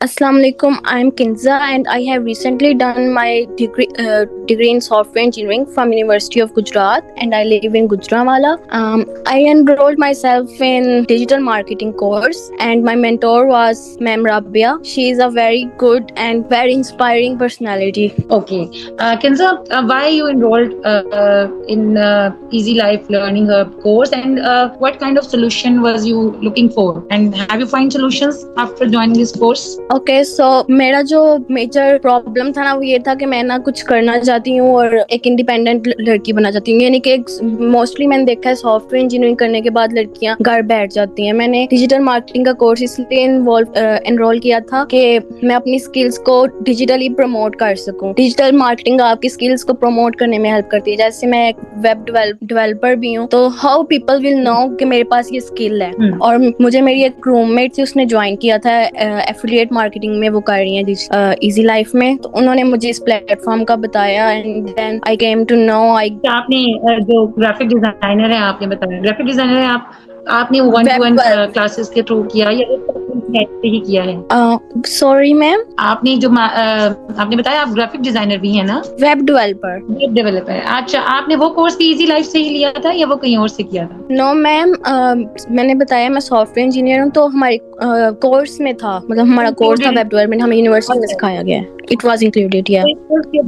Assalamu alaikum. I'm Kinza, and I have recently done my degree in software engineering from University of Gujarat, and I live in Gujranwala. I enrolled myself in digital marketing course, and my mentor was Ma'am Rabia. She is a very good and very inspiring personality. Okay. Kinza, why you enrolled in Easy Life Learning Hub course, and what kind of solution was you looking for? And have you find solutions after joining this course? Okay so मेरा जो major problem था ना वो ये था कि मैं ना कुछ करना चाहती हूँ और एक इंडिपेंडेंट लड़की बनना चाहती हूँ, यानी कि मोस्टली मैंने देखा है सॉफ्टवेयर इंजीनियरिंग करने के बाद लड़कियां घर बैठ जाती हैं। मैंने डिजिटल मार्केटिंग का कोर्स इसलिए एनरोल किया था कि मैं अपनी स्किल्स को डिजिटली प्रमोट कर सकूं। डिजिटल मार्केटिंग आपकी स्किल्स को प्रमोट करने में हेल्प करती है। जैसे मैं एक वेब डेवलपर भी हूँ, तो हाउ पीपल विल नो कि मेरे पास ये स्किल है। और मुझे मेरी एक रूममेट थी, उसने ज्वाइन किया था एफिलिएट मार्केटिंग में, वो कर रही है इजी लाइफ में, तो उन्होंने मुझे इस प्लेटफॉर्म का बताया and then I came to know. आपने जो ग्राफिक डिजाइनर है, आपने बताया ग्राफिक डिजाइनर है आपने 1-to-1 क्लासेस के थ्रू किया या से ही किया है? सॉरी मैम, आपने जो आपने बताया आप ग्राफिक डिजाइनर भी है ना? Web developer. अच्छा, आपने वो कोर्स भी इजी लाइफ से ही लिया था या वो कहीं और से किया था? नो मैम, मैंने बताया मैं सॉफ्टवेयर इंजीनियर हूँ, तो हमारे कोर्स में था, मतलब हमारा कोर्स था वेब डेवलपमेंट, हमें यूनिवर्सिटी में सिखाया गया है। It was included, yeah.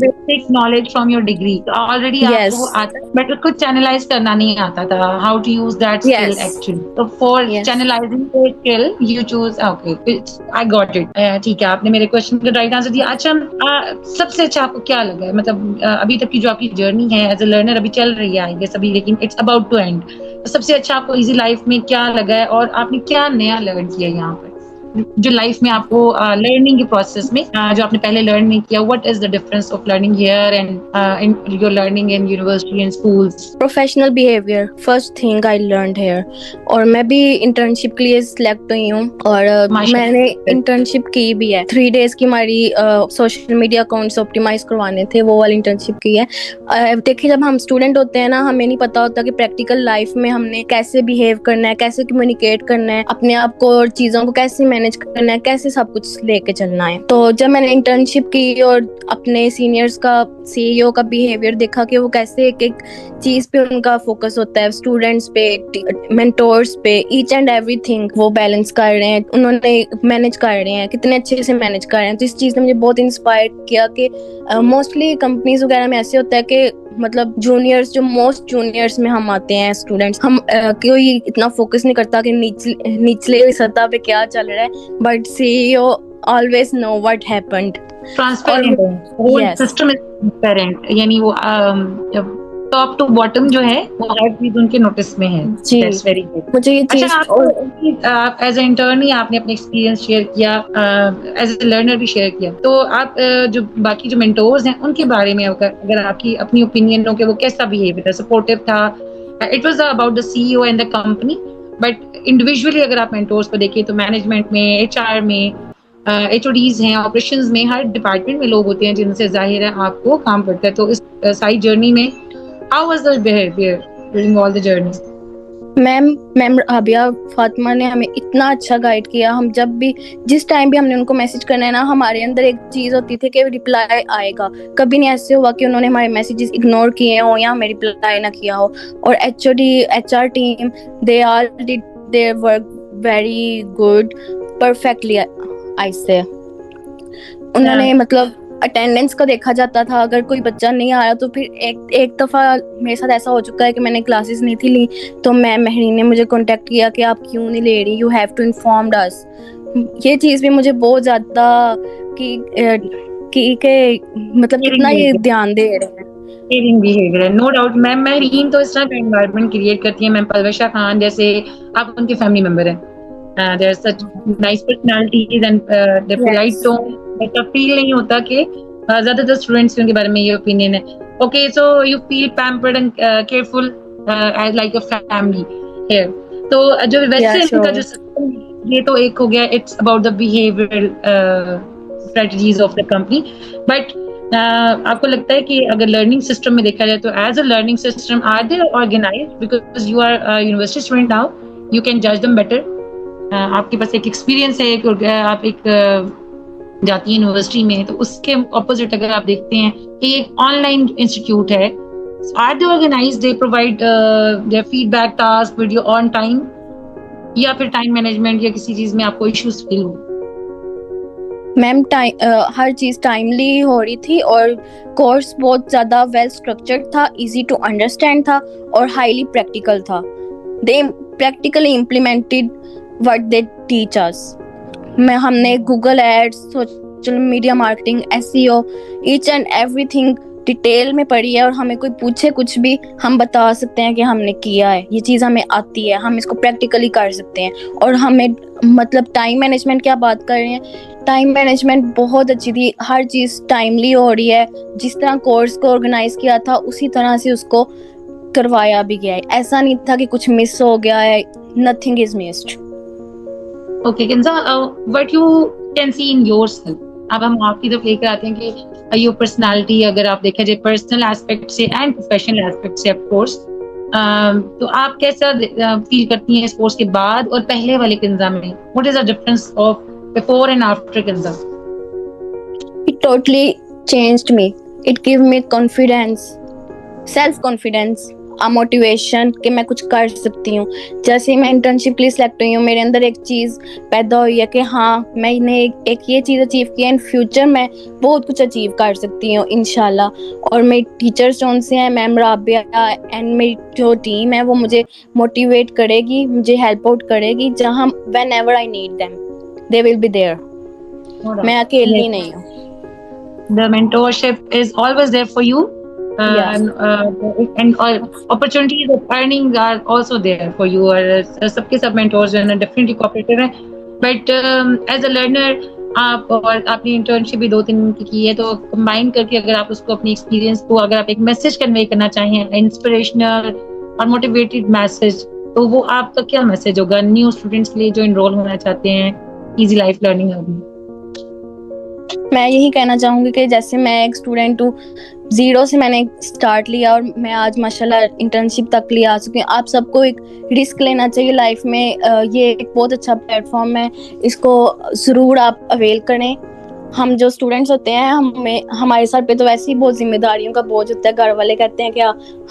Basic knowledge from your degree. Already Yes. आपको आता है, but उसको channelize करना नहीं आता था. How to use that skill Yes. actually. So for channelizing the skill, you choose. Okay, I got it. ठीक है, आपने मेरे क्वेश्चन का राइट आंसर दिया। अच्छा, सबसे अच्छा आपको क्या लगा है? मतलब अभी तक की जो आपकी जर्नी है एज ए लर्नर अभी चल रही है, आई गेस अभी, लेकिन इट्स अबाउट टू एंड। सबसे अच्छा आपको इजी लाइफ में क्या लगा है और आपने क्या नया लर्न किया यहाँ पर जो लाइफ में आपको लर्निंग के प्रोसेस में जो आपने पहले लर्न नहीं किया? What is the difference of learning here and in your learning in university and schools? Professional behaviour first thing I learned here. और मैं भी इंटर्नशिप के लिए सिलेक्ट हुई हूँ और मैंने इंटर्नशिप की भी है। 3 days की हमारी सोशल मीडिया अकाउंट्स ऑप्टिमाइज करवाने थे, वो वाली इंटर्नशिप की है। देखिए, जब हम स्टूडेंट होते हैं ना, हमें नहीं पता होता कि प्रैक्टिकल लाइफ में हमने कैसे बिहेव करना है, कैसे कम्युनिकेट करना है, अपने आप को और चीजों को कैसे मैनेज करना है, कैसे सब कुछ लेके चलना है। तो जब मैंने इंटर्नशिप की और अपने सीनियर्स का, सीईओ का बिहेवियर देखा कि वो कैसे एक एक चीज पे उनका फोकस होता है, स्टूडेंट्स पे, मेंटोर्स पे, ईच एंड एवरीथिंग वो बैलेंस कर रहे हैं, उन्होंने मैनेज कर रहे हैं, कितने अच्छे से मैनेज कर रहे हैं। तो इस चीज ने मुझे बहुत इंस्पायर किया कि मोस्टली कंपनीज वगैरह में ऐसे होता है कि मतलब जूनियर्स, जो मोस्ट जूनियर्स में हम आते हैं स्टूडेंट्स, हम कोई इतना फोकस नहीं करता कि निचले सतह पे क्या चल रहा है, but CEO always know what happened. Transparent है, होल सिस्टम इज ट्रांसपेरेंट, यानी वो टॉप टू बॉटम जो है वो हर चीज उनके नोटिस में है। That's very good. मुझे ये चीज, आप एज ए इंटर्न ही आपने अपने एक्सपीरियंस शेयर किया, एज ए लर्नर भी शेयर किया, तो आप जो बाकी जो मेंटोर्स हैं उनके बारे में अगर आपकी अपनी ओपिनियन हो कि वो कैसा बिहेवियर था, सपोर्टिव था? It was about the CEO and the company, but individually अगर आप मेंटोर्स को देखें तो मैनेजमेंट में, एचआर में, HODs हैं, ऑपरेशंस में, हर डिपार्टमेंट में लोग होते हैं जिनसे जाहिर है आपको काम पड़ता है। तो इस सारी जर्नी में how was the behaviour during all the journey? Ma'am Rabia Fatima ने हमें इतना अच्छा गाइड किया। हम जब भी, जिस टाइम भी हमने उनको मैसेज करना है ना, हमारे अंदर एक चीज होती थी कि रिप्लाई आएगा। कभी नहीं ऐसे हुआ कि उन्होंने हमारे मैसेजेस इग्नोर किए हो या हमें रिप्लाई ना किया हो। और HOD, HR team, they are did their work very good, perfectly I say. उन्होंने मतलब अटेंडेंस का देखा जाता था, अगर कोई बच्चा नहीं आ रहा तो फिर एक दफा मेरे साथ ऐसा हो चुका है कि मैंने क्लासेस नहीं थी ली, तो मैम महरीन ने मुझे कांटेक्ट किया कि आप क्यों नहीं ले रही, you have to inform us. ये चीज भी मुझे बहुत ज्यादा कि मतलब कितना ये ध्यान दे रहे हैं। बिहेवियर है, नो डाउट। मैम महरीन तो इस तरह का एनवायरनमेंट क्रिएट करती है। मैम पलवशा खान जैसे, आप उनके फैमिली मेंबर हैं। They are such nice personalities and their polite tone, ऐसा फील नहीं होता कि ज्यादातर स्टूडेंट्स के उनके बारे में ये ओपिनियन है। Okay, so you feel pampered and careful as like a family here. तो जो वैसे इनका जो ये तो एक हो गया, it's about the behavioural strategies of the company. But आपको लगता है कि अगर लर्निंग सिस्टम में देखा जाए तो as a learning system are they organised? Because you are university student now, you can जज देम बेटर। आपके पास एक एक्सपीरियंस है, आप एक जाती है यूनिवर्सिटी में, तो उसके ऑपोजिट अगर आप देखते हैं कि एक ऑनलाइन इंस्टीट्यूट है, are they organize, they provide their feedback task video on time, या फिर टाइम मैनेजमेंट या किसी चीज में आपको इश्यूज फील हो? मैम हर चीज़ टाइमली हो रही थी और कोर्स बहुत ज़्यादा वेल स्ट्रक्चर्ड था, इजी टू अंडरस्टैंड था और हाईली प्रैक्टिकल था. They practically implemented what they teach us. हमने Google ads, social media marketing, SEO, each and everything detail में पढ़ी है और हमें कोई पूछे कुछ भी हम बता सकते हैं कि हमने किया है, ये चीज़ हमें आती है, हम इसको प्रैक्टिकली कर सकते हैं. और हमें मतलब टाइम मैनेजमेंट क्या बात कर रहे हैं, टाइम मैनेजमेंट बहुत अच्छी थी. हर चीज़ टाइमली हो रही है, जिस तरह कोर्स को ऑर्गेनाइज किया था उसी तरह से उसको करवाया भी गया है. ऐसा नहीं था कि कुछ मिस हो गया है. Nothing is missed. Okay Kinza, what you can see in yourself, अब हम आपकी तरफ लेकर आते हैं कि योर पर्सनालिटी अगर आप देखें जाए पर्सनल एस्पेक्ट से एंड प्रोफेशनल एस्पेक्ट से ऑफ कोर्स, तो आप कैसा फील करती हैं स्पोर्ट्स के बाद और पहले वाले किंजा में? What is the difference of before and after Kinza? It totally changed me. It gave me confidence, self-confidence, a motivation कि मैं कुछ कर सकती हूँ. जैसे मैं इंटर्नशिप के लिए सिलेक्ट हुई हूँ, मेरे अंदर एक चीज़ पैदा हुई है कि हाँ मैंने एक ये चीज़ अचीव की है, इन फ्यूचर में बहुत कुछ अचीव कर सकती हूँ इंशाल्लाह. और मेरी टीचर्स जो से हैं, मैम राबिया एंड मेरी जो टीम है वो मुझे मोटिवेट करेगी, मुझे हेल्प आउट करेगी. जहाँ whenever I need them, they will be there. मैं अकेली नहीं हूँ. The mentorship is always there for you, Yes. and opportunities of earning are also there for you. और सबके सब mentors जो है ना definitely cooperative हैं, but as a learner आप और आपने internship भी 2-3 की है, तो combine करके अगर आप उसको अपनी experience को अगर आप एक message convey करना चाहें, inspirational और motivated message, तो वो आपका क्या message होगा new students के लिए जो enroll होना चाहते हैं easy life learning hub में? मैं यही कहना चाहूँगी कि जैसे मैं एक स्टूडेंट हूँ, 0 से मैंने स्टार्ट लिया और मैं आज माशाल्लाह इंटर्नशिप तक लिए आ चुकी हूँ. आप सबको एक रिस्क लेना चाहिए लाइफ में. ये एक बहुत अच्छा प्लेटफॉर्म है, इसको ज़रूर आप अवेल करें. हम जो स्टूडेंट्स होते हैं, हमारे सर पे तो वैसे ही बहुत जिम्मेदारियों का बोझ होता है. घर वाले कहते हैं कि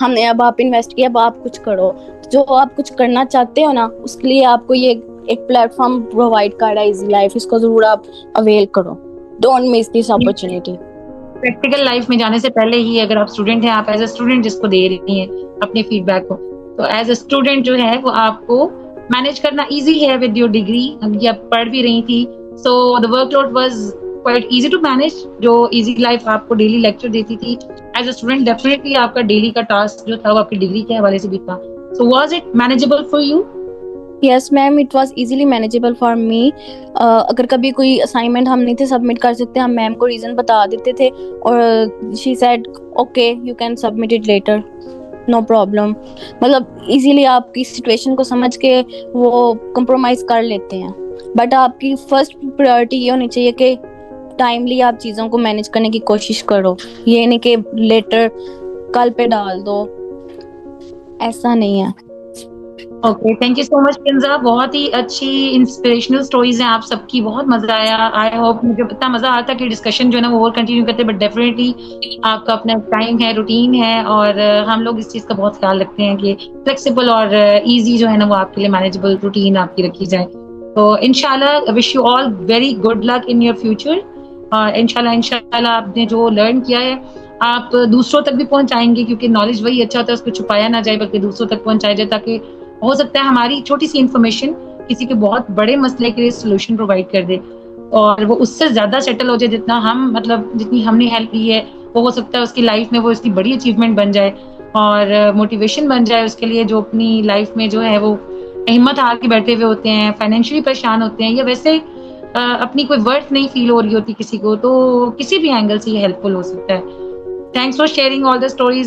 हमने अब आप इन्वेस्ट किया, अब आप कुछ करो. जो आप कुछ करना चाहते हो ना, उसके लिए आपको ये एक प्लेटफॉर्म प्रोवाइड कर रहा है इजी लाइफ. इसको ज़रूर आप अवेल करो. Don't miss this opportunity. Practical life में जाने से पहले ही अगर आप स्टूडेंट हैं, आप एज अ स्टूडेंट जिसको दे रही हैं अपने फीडबैक को, तो एज अ स्टूडेंट जो है वो आपको मैनेज करना इजी है विद योर डिग्री. अभी आप पढ़ भी रही थी, so the workload was quite easy to manage. जो इजी लाइफ आपको डेली लेक्चर देती थी एज अ स्टूडेंट, डेफिनेटली आपका डेली का टास्क जो था वो आपकी डिग्री के हवाले से भी था. So was it manageable for you? Yes ma'am, it was easily manageable for me. अगर कभी कोई असाइनमेंट हम नहीं थे सबमिट कर सकते, हम मैम को रीज़न बता देते थे और she said okay you can submit it later, no problem. मतलब इजीली आपकी सिचुएशन को समझ के वो कंप्रोमाइज़ कर लेते हैं. बट आपकी फर्स्ट प्रायोरिटी ये होनी चाहिए कि टाइमली आप चीज़ों को मैनेज करने की कोशिश करो. ये नहीं कि लेटर कल पे डाल दो, ऐसा नहीं है. Okay, thank you so much Kinza. बहुत ही अच्छी इंस्पिरेशनल स्टोरीज हैं आप सबकी, बहुत मजा आया. आई होप मुझे इतना मजा आता कि डिस्कशन जो है ना वो और कंटिन्यू करते, बट डेफिनेटली आपका अपना टाइम है, रूटीन है, और हम लोग इस चीज़ का बहुत ख्याल रखते हैं कि फ्लेक्सिबल और इजी जो है ना वो आपके लिए मैनेजेबल रूटीन आपकी रखी जाए. तो इंशाल्लाह wish you all very good luck in your future. और इंशाल्लाह आपने जो लर्न किया है आप दूसरों तक भी पहुंचाएंगे, क्योंकि नॉलेज वही अच्छा होता है उसको छुपाया ना जाए बल्कि दूसरों तक पहुंचाया जाए, ताकि हो सकता है हमारी छोटी सी इन्फॉर्मेशन किसी के बहुत बड़े मसले के लिए सोल्यूशन प्रोवाइड कर दे, और वो उससे ज्यादा सेटल हो जाए जितना हम मतलब जितनी हमने हेल्प की है, वो हो सकता है उसकी लाइफ में वो इसकी बड़ी अचीवमेंट बन जाए और मोटिवेशन बन जाए उसके लिए, जो अपनी लाइफ में जो है वो हिम्मत हार के बैठे हुए होते हैं, फाइनेंशियली परेशान होते हैं, या वैसे अपनी कोई वर्थ नहीं फील हो रही होती किसी को, तो किसी भी एंगल से ये हेल्पफुल हो सकता है. Thanks for sharing all the stories.